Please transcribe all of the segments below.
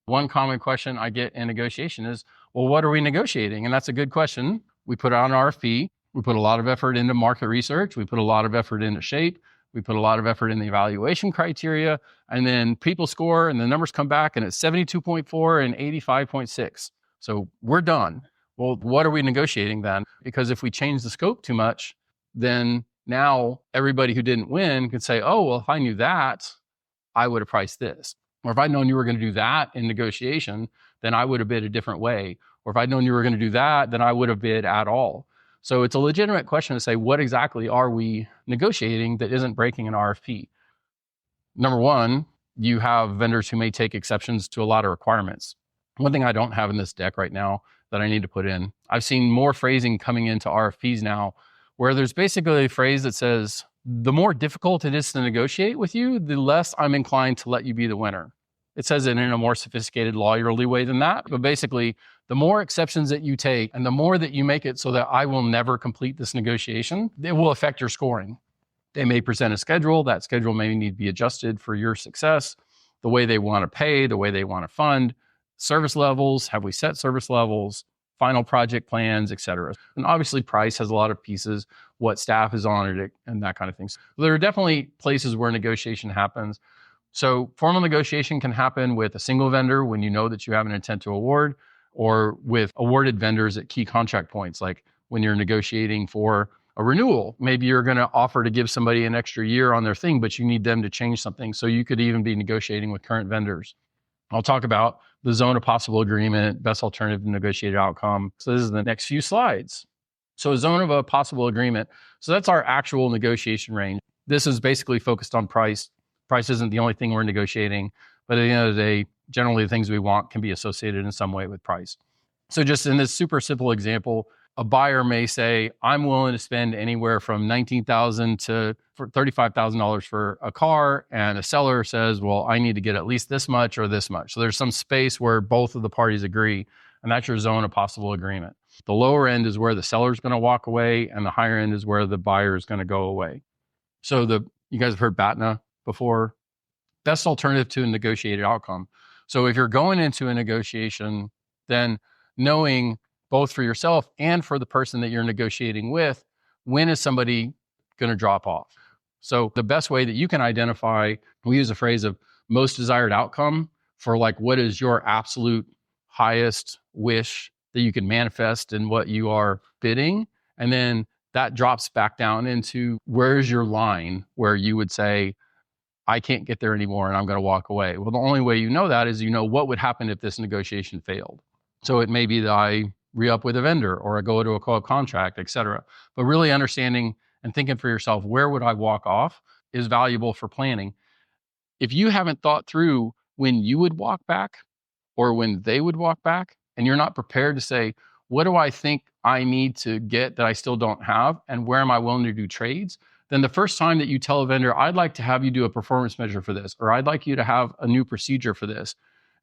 One common question I get in negotiation is, well, what are we negotiating? And that's a good question. We put out an RFP. We put a lot of effort into market research. We put a lot of effort into shape. We put a lot of effort in the evaluation criteria, and then people score and the numbers come back and it's 72.4 and 85.6. So we're done. Well, what are we negotiating then? Because if we change the scope too much, then now everybody who didn't win can say, oh, well, if I knew that, I would have priced this. Or if I'd known you were going to do that in negotiation, then I would have bid a different way. Or if I'd known you were going to do that, then I would have bid at all. So it's a legitimate question to say, what exactly are we negotiating that isn't breaking an RFP? Number one, you have vendors who may take exceptions to a lot of requirements. One thing I don't have in this deck right now that I need to put in, I've seen more phrasing coming into RFPs now where there's basically a phrase that says, the more difficult it is to negotiate with you, the less I'm inclined to let you be the winner. It says it in a more sophisticated lawyerly way than that, but basically, the more exceptions that you take and the more that you make it so that I will never complete this negotiation, it will affect your scoring. They may present a schedule. That schedule may need to be adjusted for your success, the way they want to pay, the way they want to fund, service levels, have we set service levels, final project plans, et cetera. And obviously price has a lot of pieces, what staff is on it, and that kind of thing. So there are definitely places where negotiation happens. So formal negotiation can happen with a single vendor when you know that you have an intent to award, or with awarded vendors at key contract points, like when you're negotiating for a renewal. Maybe you're going to offer to give somebody an extra year on their thing, but you need them to change something. So you could even be negotiating with current vendors. I'll talk about the zone of possible agreement, best alternative negotiated outcome. So this is the next few slides. So a zone of a possible agreement. So that's our actual negotiation range. This is basically focused on price. Price isn't the only thing we're negotiating, but at the end of the day, generally the things we want can be associated in some way with price. So just in this super simple example, a buyer may say, I'm willing to spend anywhere from $19,000 to $35,000 for a car. And a seller says, well, I need to get at least this much or this much. So there's some space where both of the parties agree, and that's your zone of possible agreement. The lower end is where the seller's going to walk away, and the higher end is where the buyer is going to go away. So you guys have heard BATNA before. Best alternative to a negotiated outcome. So if you're going into a negotiation, then knowing both for yourself and for the person that you're negotiating with, when is somebody going to drop off? So the best way that you can identify, we use a phrase of most desired outcome for like, what is your absolute highest wish that you can manifest in what you are bidding? And then that drops back down into where's your line where you would say, I can't get there anymore and I'm going to walk away. Well, the only way you know that is you know what would happen if this negotiation failed. So it may be that I re-up with a vendor or I go to a co-op contract, et cetera. But really understanding and thinking for yourself, where would I walk off is valuable for planning. If you haven't thought through when you would walk back or when they would walk back, and you're not prepared to say, what do I think I need to get that I still don't have? And where am I willing to do trades? Then the first time that you tell a vendor, I'd like to have you do a performance measure for this, or I'd like you to have a new procedure for this.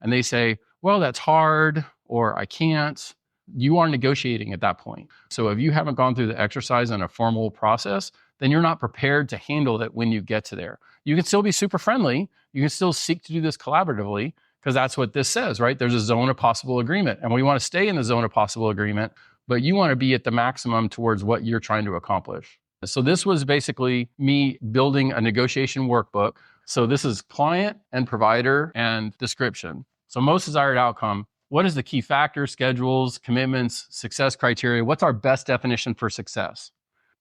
And they say, well, that's hard, or I can't. You are negotiating at that point. So if you haven't gone through the exercise in a formal process, then you're not prepared to handle it when you get to there. You can still be super friendly. You can still seek to do this collaboratively, because that's what this says, right? There's a zone of possible agreement, and we want to stay in the zone of possible agreement, but you want to be at the maximum towards what you're trying to accomplish. So this was basically me building a negotiation workbook. So this is client and provider and description. So most desired outcome, what is the key factors, schedules, commitments, success criteria? What's our best definition for success?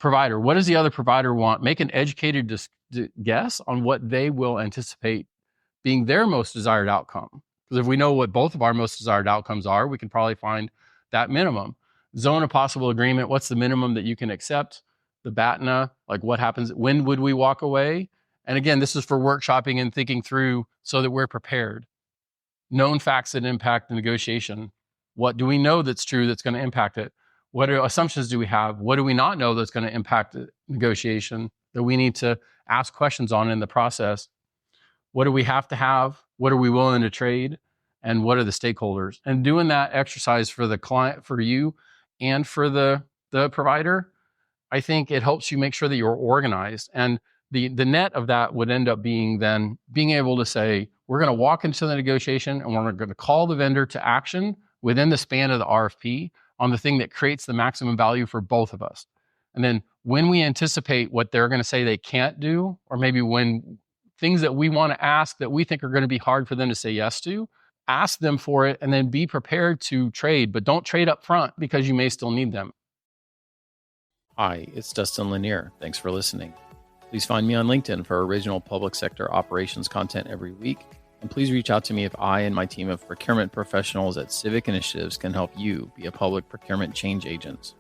Provider, what does the other provider want? Make an educated guess on what they will anticipate being their most desired outcome. Because if we know what both of our most desired outcomes are, we can probably find that minimum. Zone of possible agreement, what's the minimum that you can accept? The BATNA, like what happens, when would we walk away? And again, this is for workshopping and thinking through so that we're prepared. Known facts that impact the negotiation. What do we know that's true that's going to impact it? What assumptions do we have? What do we not know that's going to impact the negotiation that we need to ask questions on in the process? What do we have to have? What are we willing to trade? And what are the stakeholders? And doing that exercise for the client, for you, and for the provider, I think it helps you make sure that you're organized. And the net of that would end up being then being able to say, we're going to walk into the negotiation and we're going to call the vendor to action within the span of the RFP on the thing that creates the maximum value for both of us. And then when we anticipate what they're going to say they can't do, or maybe when things that we want to ask that we think are going to be hard for them to say yes to, ask them for it and then be prepared to trade, but don't trade up front because you may still need them. Hi, it's Dustin Lanier. Thanks for listening. Please find me on LinkedIn for original public sector operations content every week. And please reach out to me if I and my team of procurement professionals at Civic Initiatives can help you be a public procurement change agent.